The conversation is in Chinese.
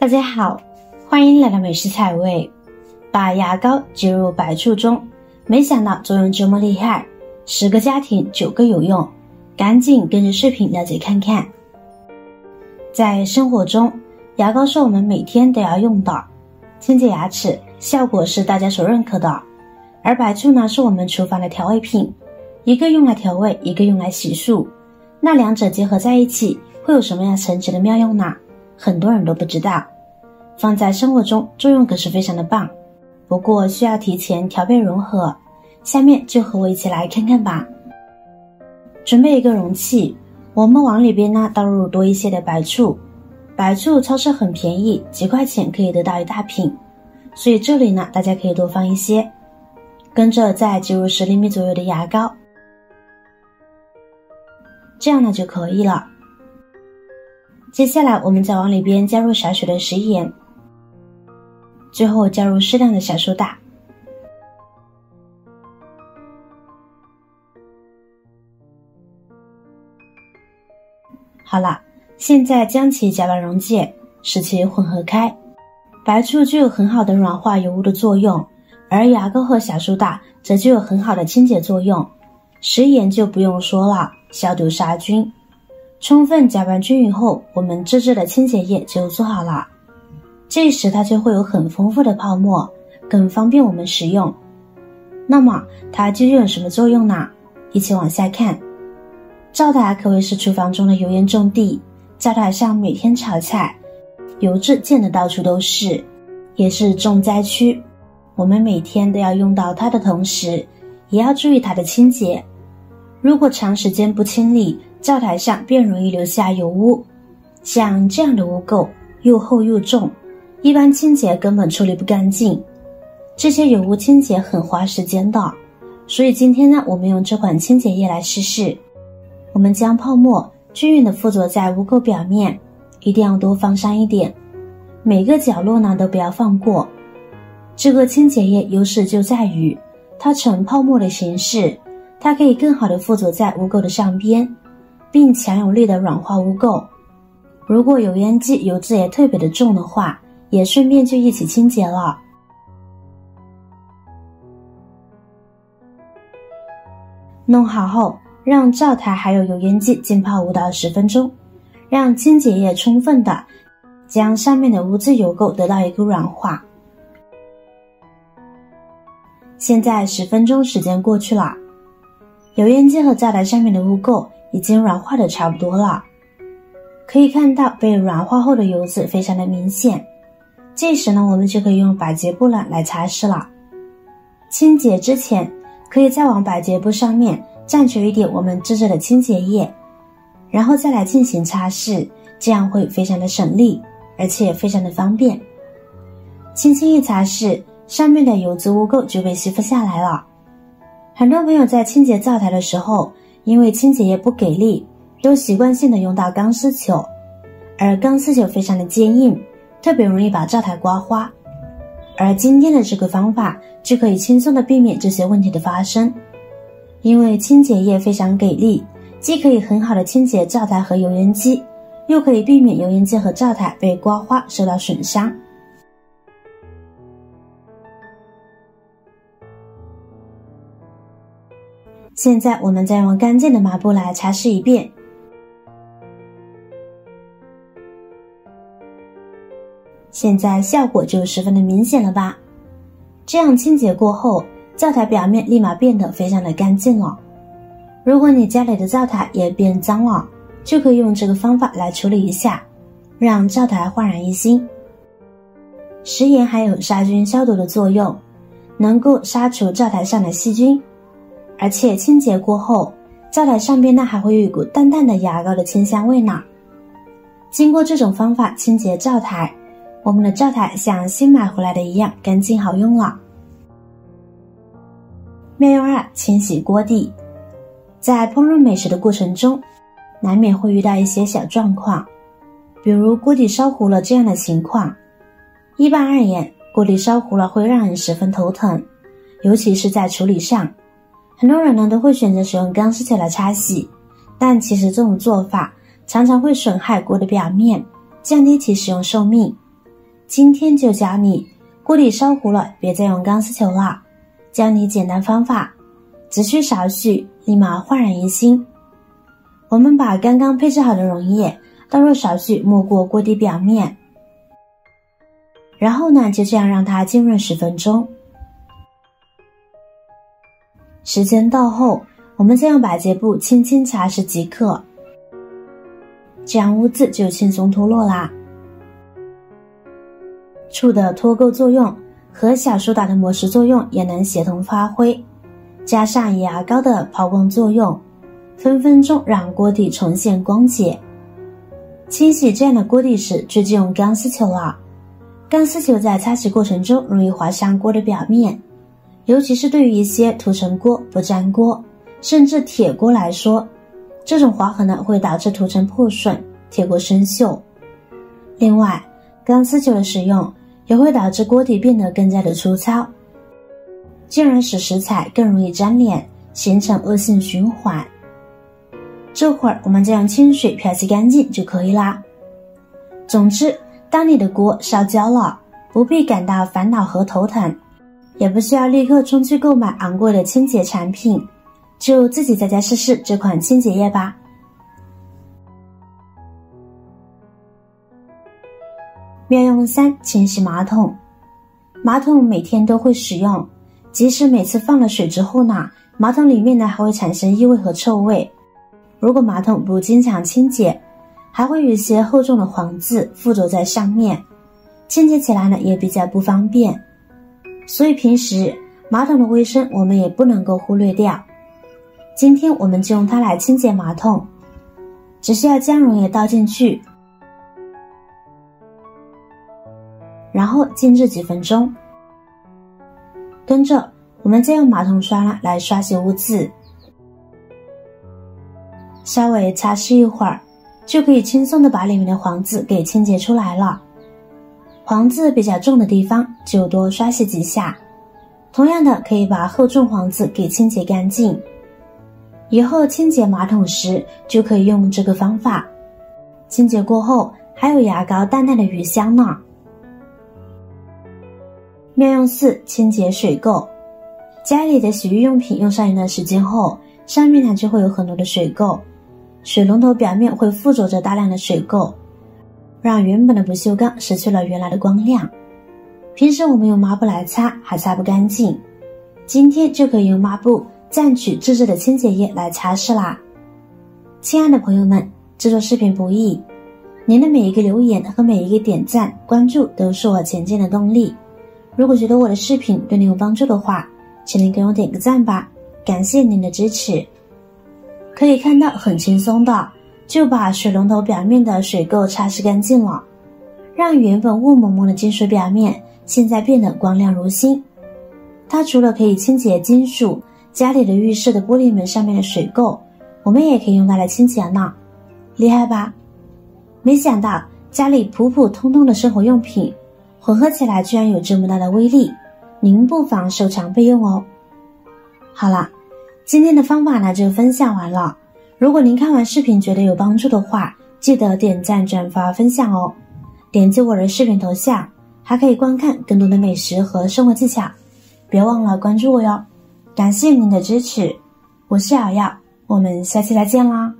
大家好，欢迎来到美食彩味。把牙膏挤入白醋中，没想到作用这么厉害，10个家庭9个有用，赶紧跟着视频了解看看。在生活中，牙膏是我们每天都要用的，清洁牙齿效果是大家所认可的，而白醋呢是我们厨房的调味品，一个用来调味，一个用来洗漱，那两者结合在一起会有什么样神奇的妙用呢？很多人都不知道，放在生活中作用可是非常的棒，不过需要提前调配融合，下面就和我一起来看看吧。准备一个容器，我们往里边呢倒入多一些的白醋，白醋超市很便宜，几块钱可以得到一大瓶，所以这里呢大家可以多放一些，跟着再挤入10厘米左右的牙膏，这样呢就可以了。接下来我们再往里边加入少许的食盐，最后加入适量的小苏打。好了，现在将其搅拌溶解，使其混合开。白醋具有很好的软化油污的作用，而牙膏和小苏打则具有很好的清洁作用。食盐就不用说了，消毒杀菌。充分搅拌均匀后，我们自制的清洁液就做好了。这时它就会有很丰富的泡沫，更方便我们使用。那么它究竟有什么作用呢？一起往下看。灶台可谓是厨房中的油烟重地，灶台上每天炒菜，油渍溅得到处都是，也是重灾区。我们每天都要用到它的同时，也要注意它的清洁。如果长时间不清理，灶台上便容易留下油污，像这样的污垢又厚又重，一般清洁根本处理不干净，这些油污清洁很花时间的。所以今天呢，我们用这款清洁液来试试。我们将泡沫均匀地附着在污垢表面，一定要多放上一点，每个角落呢都不要放过。这个清洁液优势就在于它呈泡沫的形式，它可以更好地附着在污垢的上边，并强有力地软化污垢。如果油烟机油渍也特别的重的话，也顺便就一起清洁了。弄好后，让灶台还有油烟机浸泡5到10分钟，让清洁液充分的将上面的污渍油垢得到一个软化。现在10分钟时间过去了，油烟机和灶台上面的污垢已经软化的差不多了，可以看到被软化后的油渍非常的明显。这时呢，我们就可以用百洁布呢来擦拭了。清洁之前，可以再往百洁布上面蘸取一点我们自制的清洁液，然后再来进行擦拭，这样会非常的省力，而且非常的方便。轻轻一擦拭，上面的油渍污垢就被吸附下来了。很多朋友在清洁灶台的时候，因为清洁液不给力，都习惯性的用到钢丝球，而钢丝球非常的坚硬，特别容易把灶台刮花。而今天的这个方法就可以轻松的避免这些问题的发生，因为清洁液非常给力，既可以很好的清洁灶台和油烟机，又可以避免油烟机和灶台被刮花受到损伤。现在我们再用干净的抹布来擦拭一遍。现在效果就十分的明显了吧？这样清洁过后，灶台表面立马变得非常的干净了。如果你家里的灶台也变脏了，就可以用这个方法来处理一下，让灶台焕然一新。食盐还有杀菌消毒的作用，能够杀除灶台上的细菌，而且清洁过后，灶台上边呢还会有一股淡淡的牙膏的清香味呢。经过这种方法清洁灶台，我们的灶台像新买回来的一样干净好用了。妙用2：清洗锅底。在烹饪美食的过程中，难免会遇到一些小状况，比如锅底烧糊了这样的情况。一般而言，锅底烧糊了会让人十分头疼，尤其是在处理上。很多人呢都会选择使用钢丝球来擦洗，但其实这种做法常常会损害锅的表面，降低其使用寿命。今天就教你，锅底烧糊了别再用钢丝球了，教你简单方法，只需少许，立马焕然一新。我们把刚刚配置好的溶液倒入少许，没过锅底表面，然后呢就这样让它浸润10分钟。时间到后，我们再用百洁布轻轻擦拭即可，这样污渍就轻松脱落啦。醋的脱垢作用和小苏打的磨石作用也能协同发挥，加上牙膏的抛光作用，分分钟让锅底重现光洁。清洗这样的锅底时，就用钢丝球了。钢丝球在擦洗过程中容易划伤锅的表面，尤其是对于一些涂层锅、不粘锅，甚至铁锅来说，这种划痕呢会导致涂层破损，铁锅生锈。另外，钢丝球的使用也会导致锅底变得更加的粗糙，进而使食材更容易粘连，形成恶性循环。这会儿我们再用清水漂洗干净就可以啦。总之，当你的锅烧焦了，不必感到烦恼和头疼，也不需要立刻冲去购买昂贵的清洁产品，就自己在家试试这款清洁液吧。妙用3：清洗马桶。马桶每天都会使用，即使每次放了水之后呢，马桶里面呢还会产生异味和臭味。如果马桶不经常清洁，还会有一些厚重的黄渍附着在上面，清洁起来呢也比较不方便。所以平时马桶的卫生我们也不能够忽略掉。今天我们就用它来清洁马桶，只需要将溶液倒进去，然后静置几分钟。跟着我们再用马桶刷来刷洗污渍，稍微擦拭一会儿，就可以轻松的把里面的黄渍给清洁出来了。黄渍比较重的地方就多刷洗几下，同样的可以把厚重黄渍给清洁干净。以后清洁马桶时就可以用这个方法，清洁过后还有牙膏淡淡的余香呢。妙用4：清洁水垢。家里的洗浴用品用上一段时间后，上面呢就会有很多的水垢，水龙头表面会附着着大量的水垢，让原本的不锈钢失去了原来的光亮。平时我们用抹布来擦还擦不干净，今天就可以用抹布蘸取自制的清洁液来擦拭啦。亲爱的朋友们，制作视频不易，您的每一个留言和每一个点赞关注都是我前进的动力。如果觉得我的视频对您有帮助的话，请您给我点个赞吧，感谢您的支持。可以看到很轻松的就把水龙头表面的水垢擦拭干净了，让原本雾蒙蒙的金属表面现在变得光亮如新。它除了可以清洁金属，家里的浴室的玻璃门上面的水垢，我们也可以用它来清洁呢，厉害吧？没想到家里普普通通的生活用品混合起来居然有这么大的威力，您不妨收藏备用哦。好了，今天的方法呢就分享完了。如果您看完视频觉得有帮助的话，记得点赞、转发、分享哦。点击我的视频头像，还可以观看更多的美食和生活技巧。别忘了关注我哟，感谢您的支持。我是瑶瑶，我们下期再见啦。